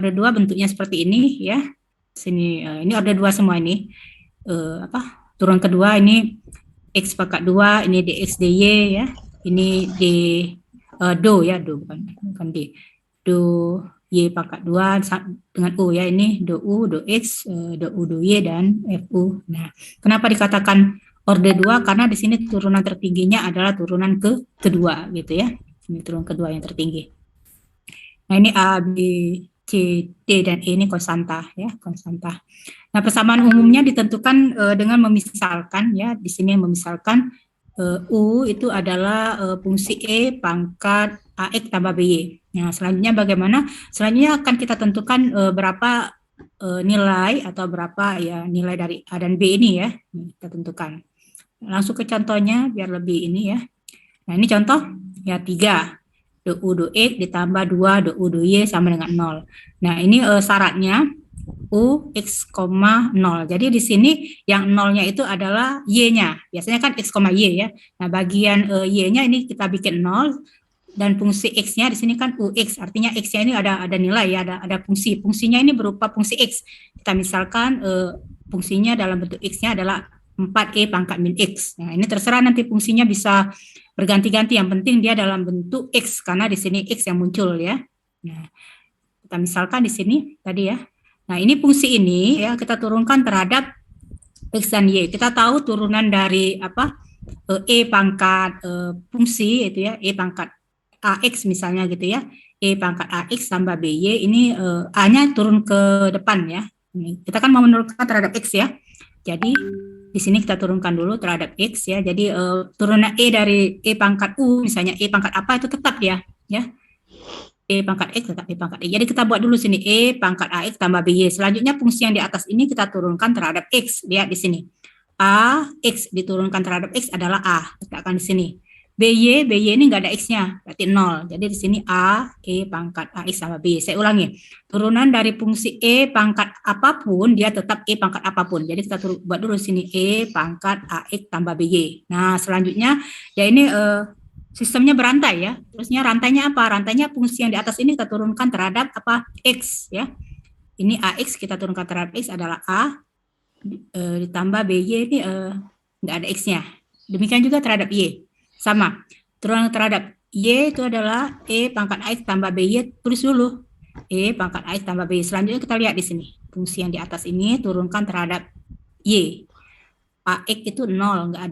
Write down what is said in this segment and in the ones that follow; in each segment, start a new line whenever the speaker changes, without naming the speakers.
order 2 bentuknya seperti ini ya. Sini ini order 2 semua ini. Turun kedua ini X pangkat 2, ini dx dy ya. Ini d do ya, do bukan d. Do y pangkat 2 dengan u ya, ini do u, do x, do u, do y dan fu. Nah, kenapa dikatakan orde 2? Karena di sini turunan tertingginya adalah turunan kedua gitu ya. Ini turunan kedua yang tertinggi. Nah, ini A, B, C, D dan E ini konstanta ya, konstanta. Nah, persamaan umumnya ditentukan dengan memisalkan ya. Di sini memisalkan U itu adalah fungsi E pangkat AX tambah BY. Nah, selanjutnya bagaimana? Selanjutnya akan kita tentukan berapa nilai atau berapa ya nilai dari A dan B ini ya. Kita tentukan. Langsung ke contohnya biar lebih ini ya. Nah, ini contoh ya 3. Do U do X ditambah 2 do U do Y sama dengan 0. Nah, ini syaratnya U X, 0. Jadi di sini yang nolnya itu adalah Y-nya. Biasanya kan X, Y ya. Nah, bagian Y-nya ini kita bikin 0 dan fungsi X-nya di sini kan UX. Artinya X-nya ini ada nilai ya, ada fungsi. Fungsinya ini berupa fungsi X. Kita misalkan fungsinya dalam bentuk X-nya adalah 4E pangkat min X. Nah, ini terserah nanti fungsinya bisa berganti-ganti. Yang penting dia dalam bentuk X karena di sini X yang muncul ya. Nah, kita misalkan di sini tadi ya. Nah, ini fungsi ini ya kita turunkan terhadap X dan Y. Kita tahu turunan dari E pangkat fungsi itu ya, E pangkat AX misalnya gitu ya. E pangkat AX tambah BY ini A-nya turun ke depan ya. Ini kita kan mau menurunkan terhadap X ya. Jadi di sini kita turunkan dulu terhadap X ya. Jadi turunan E dari E pangkat U misalnya E pangkat apa itu tetap ya. E pangkat X tetap E pangkat E. Jadi kita buat dulu sini E pangkat AX tambah BY. Selanjutnya fungsi yang di atas ini kita turunkan terhadap X. Lihat di sini. A, X diturunkan terhadap X adalah A. Letakkan di sini. BY ini nggak ada X-nya, berarti 0. Jadi di sini A, E pangkat AX sama BY. Saya ulangi. Turunan dari fungsi E pangkat apapun, dia tetap E pangkat apapun. Jadi kita buat dulu di sini E pangkat AX tambah BY. Nah, selanjutnya ya ini sistemnya berantai ya. Terusnya rantainya apa? Rantainya fungsi yang di atas ini kita turunkan terhadap X ya. Ini AX kita turunkan terhadap X adalah A ditambah BY ini nggak ada X-nya. Demikian juga terhadap Y. Sama. Turunan terhadap Y itu adalah E pangkat AX tambah BY, tulis dulu. E pangkat AX tambah BY. Selanjutnya kita lihat di sini. Fungsi yang di atas ini turunkan terhadap Y. AX itu 0, nggak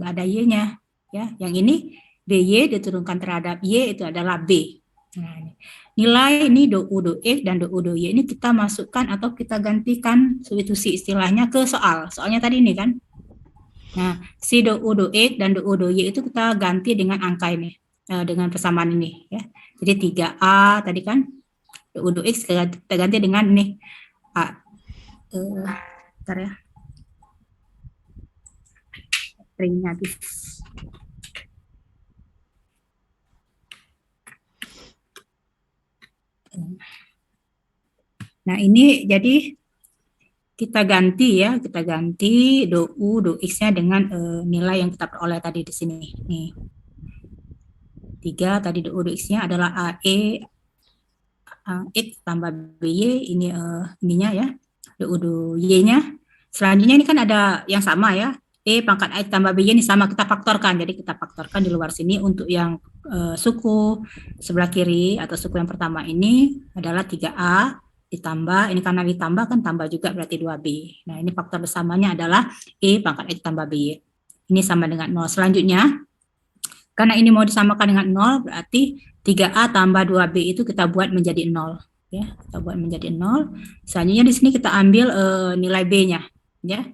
ada Y-nya. Ya, yang ini BY diturunkan terhadap Y itu adalah B. Nah, nilai ini do U do X dan do U do Y ini kita masukkan atau kita gantikan substitusi istilahnya ke soal. Soalnya tadi ini kan. Nah, si do U do X dan do U do Y itu kita ganti dengan angka ini, dengan persamaan ini ya. Jadi 3A tadi kan do U do X kita ganti dengan ini A. Bentar ya. Ringnya habis. Nah, ini jadi kita ganti ya, kita ganti do U, do X-nya dengan nilai yang kita peroleh tadi di sini. Nih. 3 tadi do U, do X-nya adalah AE X tambah BY, ini ininya ya, do U, do Y-nya. Selanjutnya ini kan ada yang sama ya, E pangkat X tambah BY ini sama, kita faktorkan. Jadi kita faktorkan di luar sini untuk yang suku sebelah kiri atau suku yang pertama ini adalah 3A ditambah, ini karena ditambah kan tambah juga berarti 2B. Nah, ini faktor bersamanya adalah E pangkat X tambah BY. Ini sama dengan 0. Selanjutnya, karena ini mau disamakan dengan 0, berarti 3A tambah 2B itu kita buat menjadi 0. Ya, kita buat menjadi 0. Selanjutnya di sini kita ambil nilai B-nya. Ya,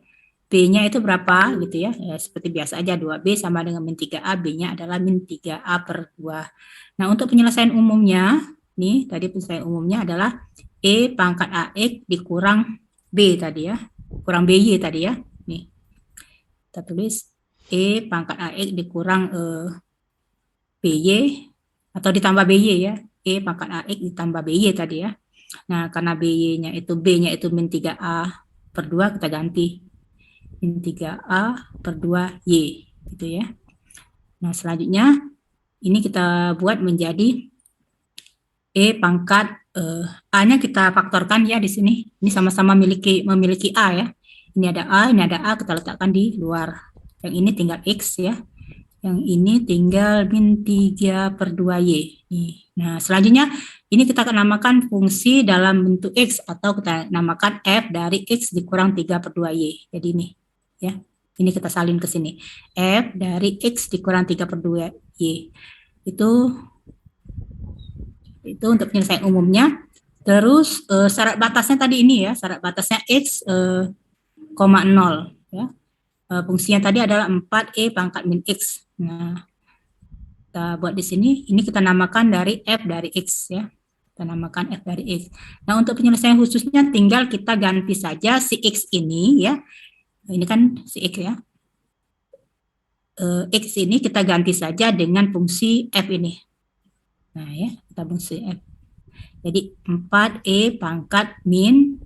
B-nya itu berapa gitu ya. Seperti biasa aja 2B sama dengan min 3A, B-nya adalah min 3A per 2. Nah, untuk penyelesaian umumnya, nih tadi penyelesaian umumnya adalah E pangkat AX dikurang B tadi ya. Kurang BY tadi ya. Nih. Kita tulis E pangkat AX dikurang BY atau ditambah BY ya. E pangkat AX ditambah BY tadi ya. Nah, karena B-nya itu B-nya itu min 3A per 2 kita ganti min 3A per 2Y gitu ya. Nah, selanjutnya ini kita buat menjadi E pangkat A-nya kita faktorkan ya di sini. Ini sama-sama memiliki A ya. Ini ada A, ini ada A, kita letakkan di luar. Yang ini tinggal X ya. Yang ini tinggal min 3 per 2Y. Nah, selanjutnya ini kita akan namakan fungsi dalam bentuk X atau kita namakan F dari X dikurang 3 per 2Y. Jadi ini ya. Ini kita salin ke sini. F dari X dikurang 3 per 2Y. Itu untuk penyelesaian umumnya. Terus syarat batasnya tadi ini ya, syarat batasnya X, 0 ya. Fungsinya tadi adalah 4E pangkat min X. Nah, kita buat di sini, ini kita namakan dari F dari X ya. Kita namakan F dari X. Nah, untuk penyelesaian khususnya tinggal kita ganti saja si X ini ya. Ini kan si X ya. X ini kita ganti saja dengan fungsi F ini. Nah ya, kita fungsi F. Jadi 4E pangkat min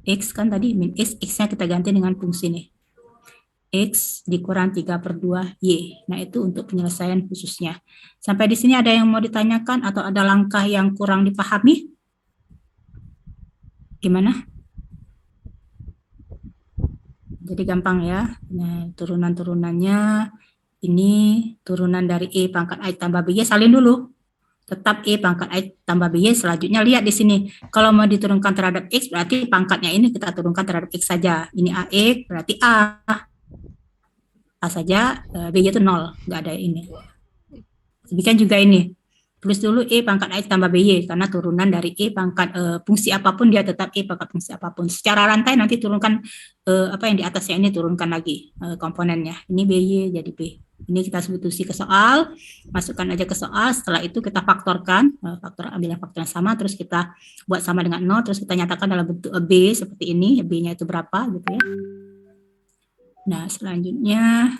X kan tadi, min X, X-nya kita ganti dengan fungsi ini. X dikurang 3 per 2Y. Nah itu untuk penyelesaian khususnya. Sampai di sini ada yang mau ditanyakan atau ada langkah yang kurang dipahami? Gimana? Jadi gampang ya. Nah turunan-turunannya, ini turunan dari E pangkat I tambah BY, salin dulu. Tetap E pangkat I tambah BY, selanjutnya lihat di sini. Kalau mau diturunkan terhadap X, berarti pangkatnya ini kita turunkan terhadap X saja. Ini AX, berarti A. A saja, BY itu 0, nggak ada ini. Demikian juga ini. Tulis dulu E pangkat I tambah BY, karena turunan dari E pangkat fungsi apapun, dia tetap E pangkat fungsi apapun. Secara rantai nanti turunkan apa yang di atasnya ini, turunkan lagi komponennya. Ini BY jadi B. Ini kita substitusi ke soal, masukkan aja ke soal, setelah itu kita faktorkan, ambil yang faktor yang sama, terus kita buat sama dengan 0, terus kita nyatakan dalam bentuk B seperti ini, B-nya itu berapa gitu ya. Nah, selanjutnya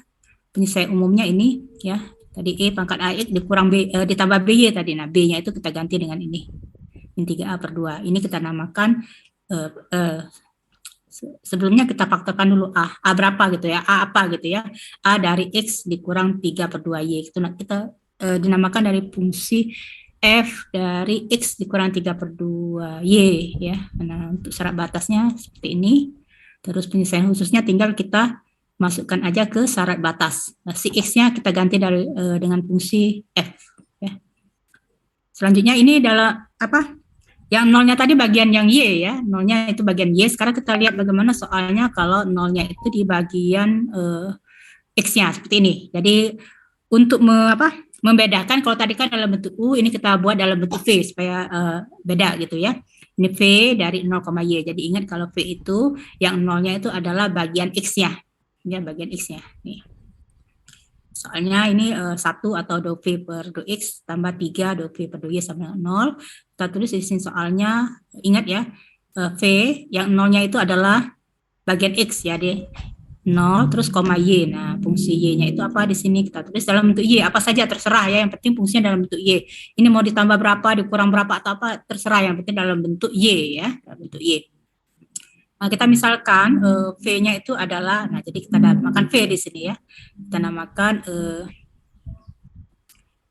penyelesaian umumnya ini ya, tadi E pangkat AX dikurang B, ditambah BY tadi, nah B-nya itu kita ganti dengan ini, min 3A per 2, ini kita namakan sebelumnya kita faktorkan dulu A berapa gitu ya, A apa gitu ya, A dari X dikurang 3 per 2Y, itu kita dinamakan dari fungsi F dari X dikurang 3 per 2Y ya. Nah untuk syarat batasnya seperti ini, terus penyelesaian khususnya tinggal kita masukkan aja ke syarat batas. Nah, si X-nya kita ganti dari dengan fungsi F ya. Selanjutnya ini adalah apa? Yang nolnya tadi bagian yang Y ya, nolnya itu bagian Y. Sekarang kita lihat bagaimana soalnya kalau nolnya itu di bagian X-nya seperti ini. Jadi untuk membedakan, kalau tadi kan dalam bentuk U, ini kita buat dalam bentuk V supaya beda gitu ya. Ini V dari 0, Y. Jadi ingat kalau V itu yang nolnya itu adalah bagian X-nya. Ya, bagian X-nya. Nih. Soalnya ini 1 atau 2V per 2X tambah 3, 2V per 2Y sama dengan 0. Kita tulis di sini soalnya, ingat ya, V yang nolnya itu adalah bagian X ya, deh. 0 terus koma Y. Nah, fungsi Y-nya itu apa di sini? Kita tulis dalam bentuk Y, apa saja terserah ya, yang penting fungsinya dalam bentuk Y. Ini mau ditambah berapa, dikurang berapa atau apa terserah, yang penting dalam bentuk Y ya, dalam bentuk Y. Nah, kita misalkan V-nya itu adalah, nah jadi kita namakan V di sini ya. Kita namakan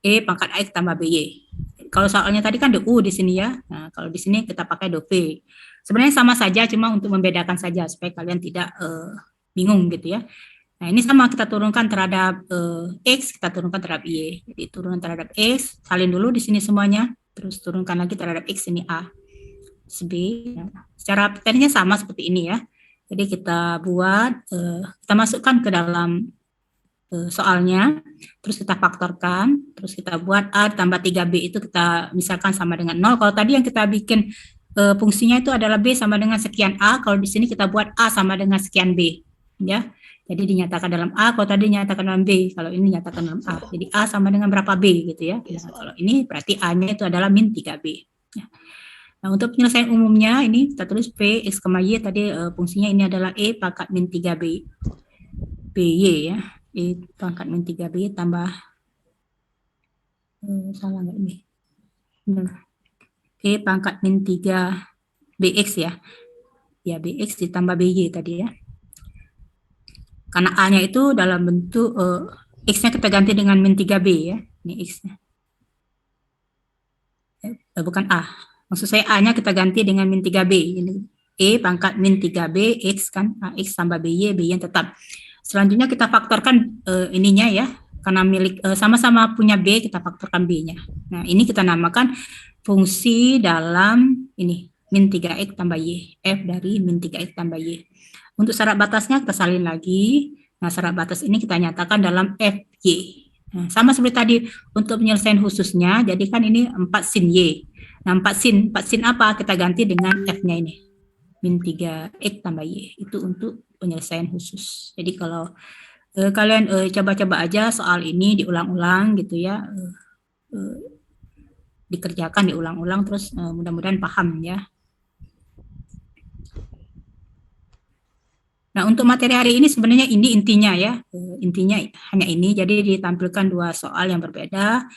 E pangkat X tambah BY. Kalau soalnya tadi kan ada U di sini ya. Nah, kalau di sini kita pakai do V. Sebenarnya sama saja, cuma untuk membedakan saja supaya kalian tidak bingung gitu ya. Nah, ini sama kita turunkan terhadap X, kita turunkan terhadap Y. Jadi turunan terhadap X, salin dulu di sini semuanya, terus turunkan lagi terhadap X, ini A. B. Secara teknisnya sama seperti ini ya. Jadi kita buat, kita masukkan ke dalam soalnya, terus kita faktorkan, terus kita buat A tambah 3B itu kita misalkan sama dengan 0. Kalau tadi yang kita bikin fungsinya itu adalah B sama dengan sekian A, kalau di sini kita buat A sama dengan sekian B. Ya. Jadi dinyatakan dalam A, kalau tadi dinyatakan dalam B, kalau ini dinyatakan dalam A. Jadi A sama dengan berapa B gitu ya. Nah, kalau ini berarti A-nya itu adalah min 3B. Ya. Nah, untuk penyelesaian umumnya ini kita tulis P, X, Y, tadi fungsinya ini adalah E pangkat min 3B, BY ya. E pangkat min 3B tambah, salah nggak ini? E pangkat min 3 BX ya. Ya, BX ditambah BY tadi ya. Karena A-nya itu dalam bentuk, X-nya kita ganti dengan min 3B ya. Ini X-nya. Bukan A. Maksud saya A-nya kita ganti dengan min 3B. Ini E pangkat min 3B, X kan, X tambah BY, BY yang tetap. Selanjutnya kita faktorkan ininya ya, karena milik sama-sama punya B, kita faktorkan B-nya. Nah, ini kita namakan fungsi dalam ini, min 3X tambah Y, F dari min 3X tambah Y. Untuk syarat batasnya kita salin lagi. Nah, syarat batas ini kita nyatakan dalam FY. Nah, sama seperti tadi untuk penyelesaian khususnya, jadi kan ini 4 sin Y. Nah, 4 sin apa? Kita ganti dengan F-nya ini. Min 3X tambah Y. Itu untuk penyelesaian khusus. Jadi kalau kalian coba-coba aja soal ini diulang-ulang gitu ya. Dikerjakan, diulang-ulang, terus mudah-mudahan paham ya. Nah, untuk materi hari ini sebenarnya ini intinya ya, intinya hanya ini. Jadi ditampilkan dua soal yang berbeda.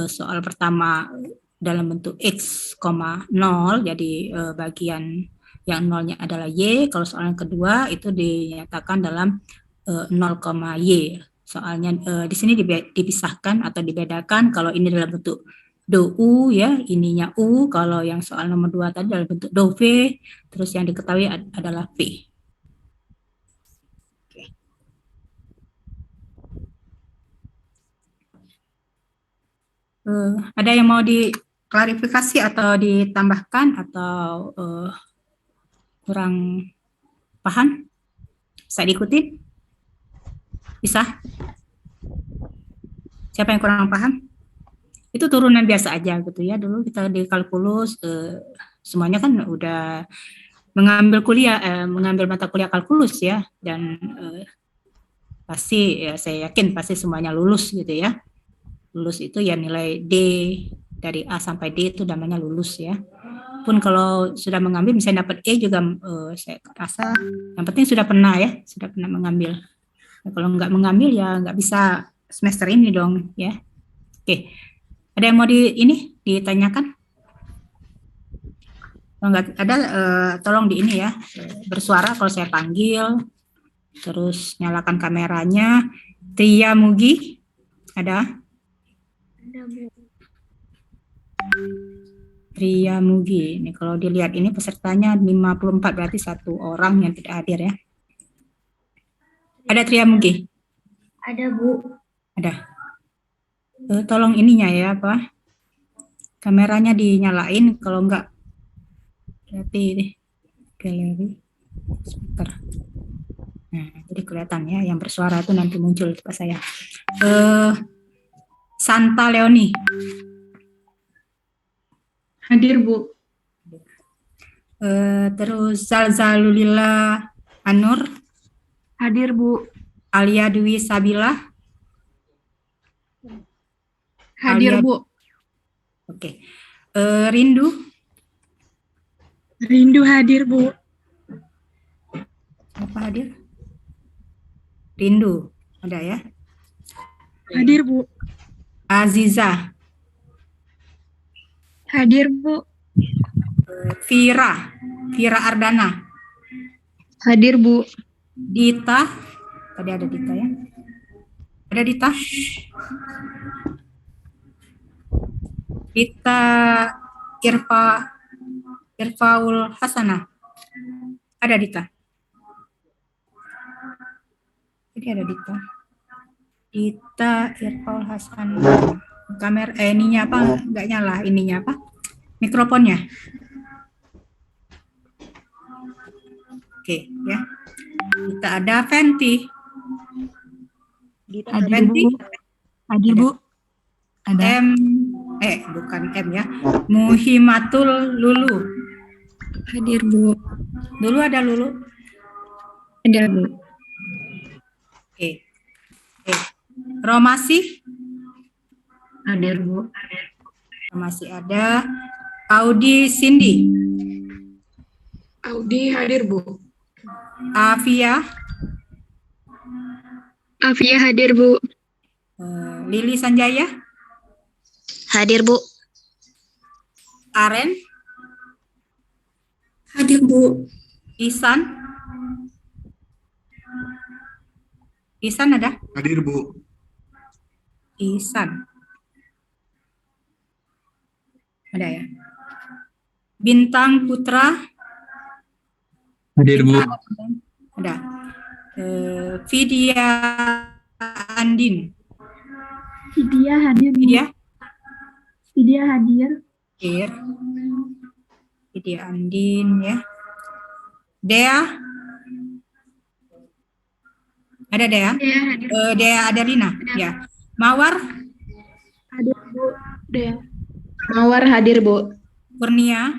Soal pertama dalam bentuk X, 0, jadi bagian yang nolnya adalah Y. Kalau soal yang kedua itu dinyatakan dalam 0, Y. Soalnya di sini dipisahkan atau dibedakan. Kalau ini dalam bentuk do U ya, ininya U. Kalau yang soal nomor 2 tadi dalam bentuk do V, terus yang diketahui adalah V. Ada yang mau diklarifikasi atau ditambahkan atau kurang paham? Bisa diikuti? Bisa? Siapa yang kurang paham? Itu turunan biasa aja gitu ya. Dulu kita di kalkulus semuanya kan udah mengambil mata kuliah kalkulus ya, dan pasti ya saya yakin pasti semuanya lulus gitu ya. Lulus itu ya nilai D dari A sampai D itu namanya lulus ya. Pun kalau sudah mengambil misalnya dapat E juga saya rasa yang penting sudah pernah mengambil. Nah, kalau nggak mengambil ya nggak bisa semester ini dong ya. Oke, ada yang mau ditanyakan? Kalau nggak ada tolong di ini ya, bersuara kalau saya panggil, terus nyalakan kameranya. Tria Mugi ada? Ada, Bu. Tria Mugi. Ini kalau dilihat ini pesertanya 54, berarti satu orang yang tidak hadir ya. Ada Tria Mugi? Ada, Bu. Ada. Tolong ininya ya, apa? Kameranya dinyalain, kalau enggak berarti ini galeri speaker. Nah, jadi kelihatan ya, yang bersuara itu nanti muncul pas saya. Santa Leoni. Hadir, Bu. Terus Zalzalulila Anur. Hadir, Bu. Alia Dwi Sabila. Hadir, Bu. Oke. Rindu. Rindu hadir, Bu. Apa hadir? Rindu. Ada ya? Hadir, Bu. Aziza. Hadir, Bu. Vira Ardana. Hadir, Bu. Dita. Tadi ada Dita ya? Ada Dita? Dita Irfaul Hasanah. Ada Dita? Jadi ada Dita. Dita Irfaul Hasanah. Kamera ininya apa? Enggak nyala ininya apa? Mikrofonnya. Oke, ya. Kita ada Fenty. Ada Fenty. Hadir, Bu. Ada. Bukan M ya. Muhimatul Lulu. Hadir, Bu. Dulu ada Lulu? Ada, Bu. Oke. Romasi? Hadir, Bu. Romasi ada. Audi Cindy. Audi hadir, Bu. Afia hadir, Bu. Lili Sanjaya hadir, Bu. Aren hadir, Bu. Isan ada? Hadir, Bu. Isan ada ya? Bintang Putra.
Hadir, Bu.
Ada. Vidya Andin.
Vidya hadir.
Vidya
hadir.
hadir. Vidya Andin ya. Dea. Ada Dea? Dea Adelina. Ya. Mawar.
Hadir, Bu. Dea. Mawar hadir, Bu.
Kurnia.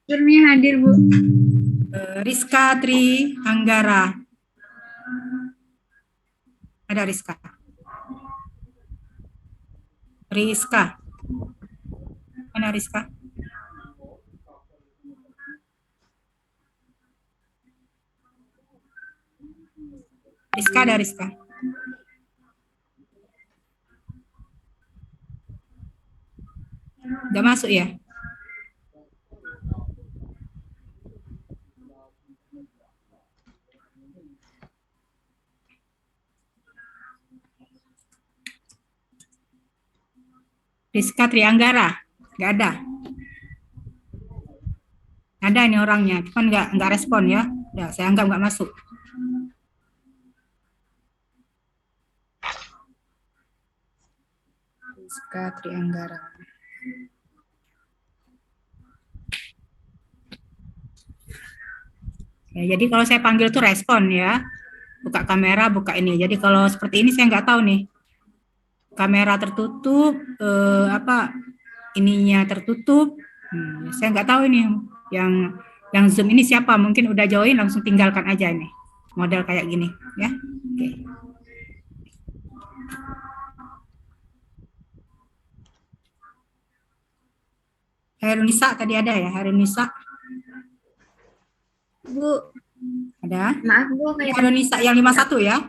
Kurnia hadir, Bu.
Rizka Tri Anggara. Ada Rizka. Mana Rizka? Ada Rizka. Udah masuk ya? Rizka Trianggara, nggak ada. Ada ini orangnya, cuman nggak respon ya. Ya, saya anggap nggak masuk. Rizka Trianggara. Ya, jadi kalau saya panggil tuh respon ya, buka kamera, buka ini. Jadi kalau seperti ini saya nggak tahu nih, kamera tertutup, ininya tertutup. Saya nggak tahu ini yang Zoom ini siapa. Mungkin udah join langsung tinggalkan aja ini. Model kayak gini ya. Oke. Herunisa tadi ada ya, Herunisa.
Bu.
Ada?
Maaf, Bu.
Herunisa yang 51 ya?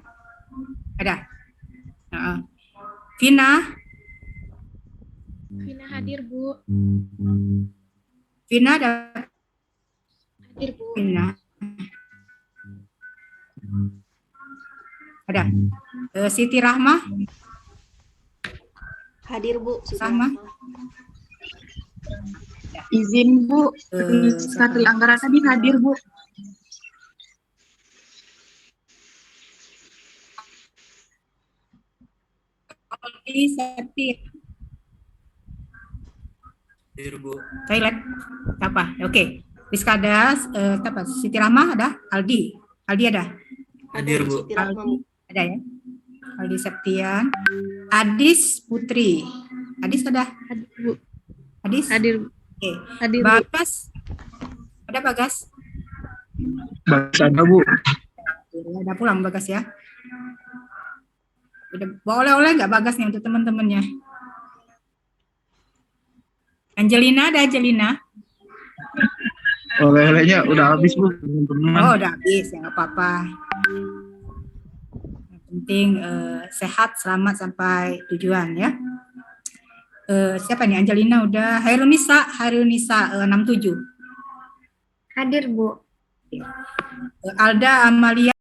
Ada. Vina.
Vina hadir, Bu.
Vina ada.
Hadir, Bu.
Vina. Ada. Siti Rahma.
Hadir, Bu.
Rahma.
Izin, Bu. Rizka Trianggara tadi hadir, Bu.
Hadir, Bu.
Toilet. Apa? Oke. Rizka ada. Apa? Siti Rahma ada. Aldi ada.
Hadir, Bu.
Aldi ada ya. Aldi Septian. Adis Putri. Adis ada.
Hadir, Bu.
Adis.
Hadir.
Oke.
Hadir, Bu.
Bagas. Ada Bagas?
Bagas ada, Bu.
Udah pulang Bagas ya. Udah bawa oleh-oleh nggak Bagas nih untuk teman-temannya? Angelina ada Angelina?
Oleh-olehnya udah habis, Bu, teman-teman.
Oh, udah habis ya nggak apa-apa. Yang penting sehat, selamat sampai tujuan ya. Siapa nih? Angelina udah. Herunisa 67.
Hadir, Bu.
Alda Amalia